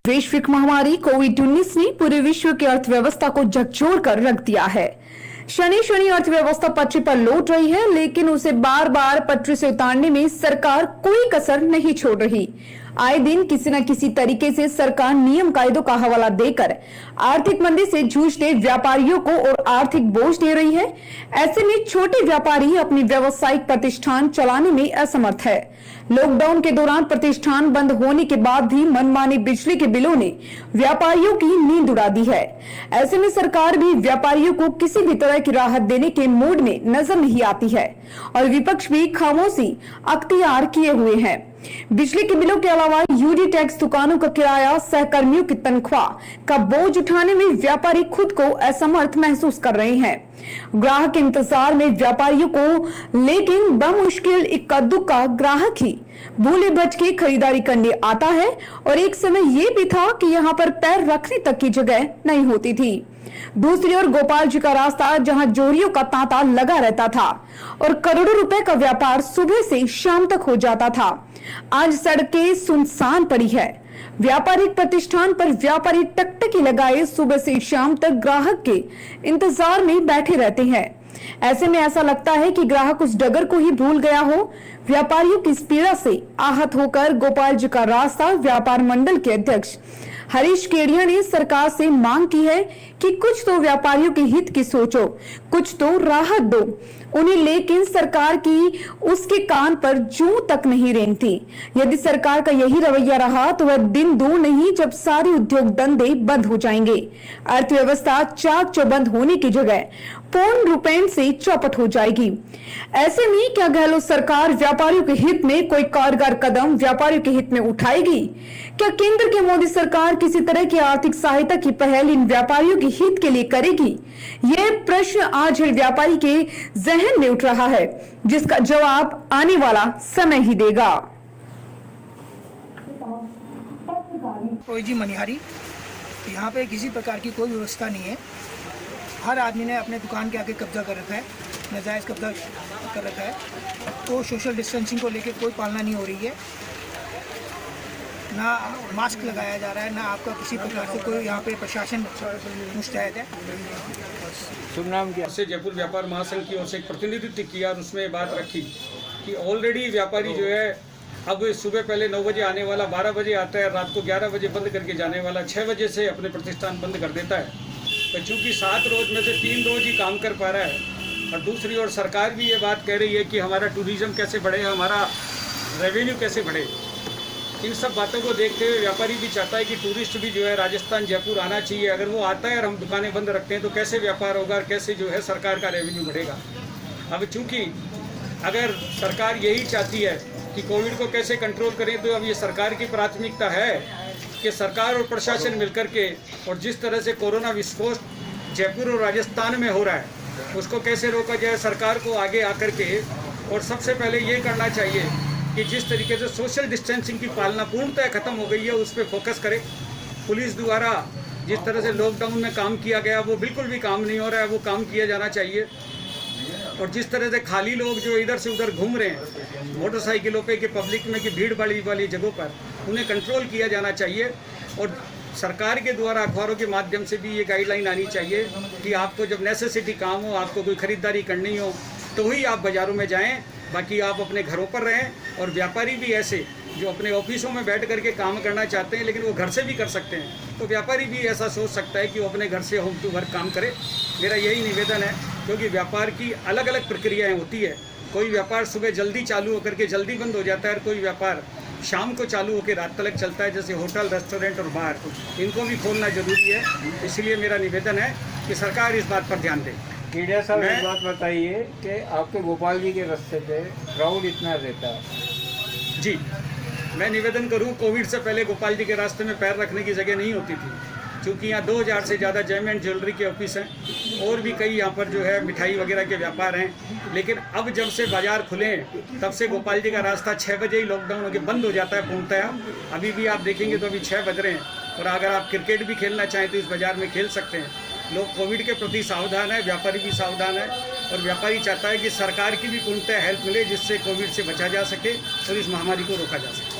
वैश्विक महामारी कोविड-19 ने पूरे विश्व की अर्थव्यवस्था को झकझोर कर रख दिया है। शनि अर्थव्यवस्था पटरी पर लौट रही है, लेकिन उसे बार बार पटरी से उतारने में सरकार कोई कसर नहीं छोड़ रही। आए दिन किसी न किसी तरीके से सरकार नियम कायदों का हवाला देकर आर्थिक मंदी से जूझते व्यापारियों को और आर्थिक बोझ दे रही है। ऐसे में छोटे व्यापारी अपनी व्यावसायिक प्रतिष्ठान चलाने में असमर्थ है। लॉकडाउन के दौरान प्रतिष्ठान बंद होने के बाद भी मनमानी बिजली के बिलों ने व्यापारियों की नींद उड़ा दी है। ऐसे में सरकार भी व्यापारियों को किसी भी तरह की राहत देने के मूड में नजर नहीं आती है और विपक्ष भी खामोशी अख्तियार किए हुए हैं। बिजली के बिलों के अलावा यूडी टैक्स, दुकानों का किराया, सहकर्मियों की तनख्वाह का बोझ उठाने में व्यापारी खुद को असमर्थ महसूस कर रहे हैं। ग्राहक के इंतजार में व्यापारियों को लेकिन बमुश्किल इक्का दुक्का ग्राहक ही भूले भटके खरीदारी करने आता है और एक समय ये भी था कि यहाँ पर पैर रखने तक की जगह नहीं होती थी। दूसरी ओर गोपाल जी का रास्ता, जहां जोरियों का तांता लगा रहता था और करोड़ों रुपए का व्यापार सुबह से शाम तक हो जाता था, आज सड़कें सुनसान पड़ी है। व्यापारिक प्रतिष्ठान पर व्यापारी टकटकी लगाए सुबह से शाम तक ग्राहक के इंतजार में बैठे रहते हैं। ऐसे में ऐसा लगता है कि ग्राहक उस डगर को ही भूल गया हो। व्यापारियों की इस पीड़ा से आहत होकर गोपाल जी का रास्ता व्यापार मंडल के अध्यक्ष हरीश केडिया ने सरकार से मांग की है कि कुछ तो व्यापारियों के हित की सोचो, कुछ तो राहत दो उन्हें, लेकिन सरकार की उसके कान पर जूं तक नहीं रेंगती। यदि सरकार का यही रवैया रहा तो वह दिन दूर नहीं जब सारे उद्योग धंधे बंद हो जाएंगे। अर्थव्यवस्था चाक चौबंद होने की जगह पूर्ण रूपेण से चौपट हो जाएगी। ऐसे में क्या गहलोत सरकार व्यापारियों के हित में कोई कारगर कदम व्यापारियों के हित में उठाएगी? क्या केंद्र की मोदी सरकार किसी तरह की आर्थिक सहायता की पहल इन व्यापारियों के हित के लिए करेगी? यह प्रश्न आज हर व्यापारी के जहन में उठ रहा है, जिसका जवाब आने वाला समय ही देगा। कोई जी मनिहारी, यहाँ पे किसी प्रकार की कोई व्यवस्था नहीं है। हर आदमी ने अपने दुकान के आगे कब्जा कर रखा है, नाजायज़ कब्जा कर रखा है। तो सोशल डिस्टेंसिंग को लेकर कोई पालना नहीं हो रही है, ना मास्क लगाया जा रहा है, ना आपका किसी प्रकार से कोई यहाँ पे प्रशासन मुस्तैद है। शुभ नाम क्या से जयपुर व्यापार महासंघ की ओर से एक प्रतिनिधित्व किया और उसमें बात रखी कि ऑलरेडी व्यापारी जो है अब सुबह पहले 9 बजे आने वाला 12 बजे आता है, रात को 11 बजे बंद करके जाने वाला 6 बजे से अपने प्रतिष्ठान बंद कर देता है। तो चूँकि 7 रोज में से 3 रोज ही काम कर पा रहा है और दूसरी ओर सरकार भी ये बात कह रही है कि हमारा टूरिज्म कैसे बढ़े, हमारा रेवेन्यू कैसे बढ़े। इन सब बातों को देखते हुए व्यापारी भी चाहता है कि टूरिस्ट भी जो है राजस्थान जयपुर आना चाहिए। अगर वो आता है और हम दुकानें बंद रखते हैं तो कैसे व्यापार होगा और कैसे जो है सरकार का रेवेन्यू बढ़ेगा। अब चूँकि अगर सरकार यही चाहती है कि कोविड को कैसे कंट्रोल करें, तो अब ये सरकार की प्राथमिकता है कि सरकार और प्रशासन मिलकर के और जिस तरह से कोरोना विस्फोट जयपुर और राजस्थान में हो रहा है उसको कैसे रोका जाए। सरकार को आगे आकर के और सबसे पहले ये करना चाहिए कि जिस तरीके से सोशल डिस्टेंसिंग की पालना पूर्णतः खत्म हो गई है उस पर फोकस करें। पुलिस द्वारा जिस तरह से लॉकडाउन में काम किया गया वो बिल्कुल भी काम नहीं हो रहा है, वो काम किया जाना चाहिए। और जिस तरह से खाली लोग जो इधर से उधर घूम रहे हैं मोटरसाइकिलों पे कि पब्लिक में कि भीड़ वाली जगहों पर, उन्हें कंट्रोल किया जाना चाहिए। और सरकार के द्वारा अखबारों के माध्यम से भी ये गाइडलाइन आनी चाहिए कि आपको जब नेसेसिटी काम हो, आपको कोई ख़रीदारी करनी हो तो ही आप बाज़ारों में जाएं, बाकी आप अपने घरों पर रहें। और व्यापारी भी ऐसे जो अपने ऑफिसों में बैठ करके काम करना चाहते हैं लेकिन वो घर से भी कर सकते हैं, तो व्यापारी भी ऐसा सोच सकता है कि वो अपने घर से होम टू वर्क काम करे। मेरा यही निवेदन है, क्योंकि व्यापार की अलग अलग प्रक्रियाएं होती है। कोई व्यापार सुबह जल्दी चालू होकर के जल्दी बंद हो जाता है और कोई व्यापार शाम को चालू होकर रात तक चलता है, जैसे होटल, रेस्टोरेंट और बार, इनको भी खोलना जरूरी है। इसलिए मेरा निवेदन है कि सरकार इस बात पर ध्यान दे। केडिया साहब, एक बात बताइए कि आपके गोपाल जी के रास्ते पे क्राउड इतना रहता है। जी, मैं निवेदन करूं, कोविड से पहले गोपाल जी के रास्ते में पैर रखने की जगह नहीं होती थी, क्योंकि यहाँ 2000 से ज़्यादा जेम ज्वेलरी के ऑफिस हैं और भी कई यहाँ पर जो है मिठाई वगैरह के व्यापार हैं। लेकिन अब जब से बाज़ार खुले हैं तब से गोपाल जी का रास्ता 6 बजे ही लॉकडाउन होकर बंद हो जाता है पूर्णतः। अभी भी आप देखेंगे तो अभी 6 बज रहे हैं और अगर आप क्रिकेट भी खेलना चाहें तो इस बाज़ार में खेल सकते हैं। लोग कोविड के प्रति सावधान है, व्यापारी भी सावधान है और व्यापारी चाहता है कि सरकार की भी पूर्णतः हेल्प मिले जिससे कोविड से बचा जा सके और इस महामारी को रोका जा सके।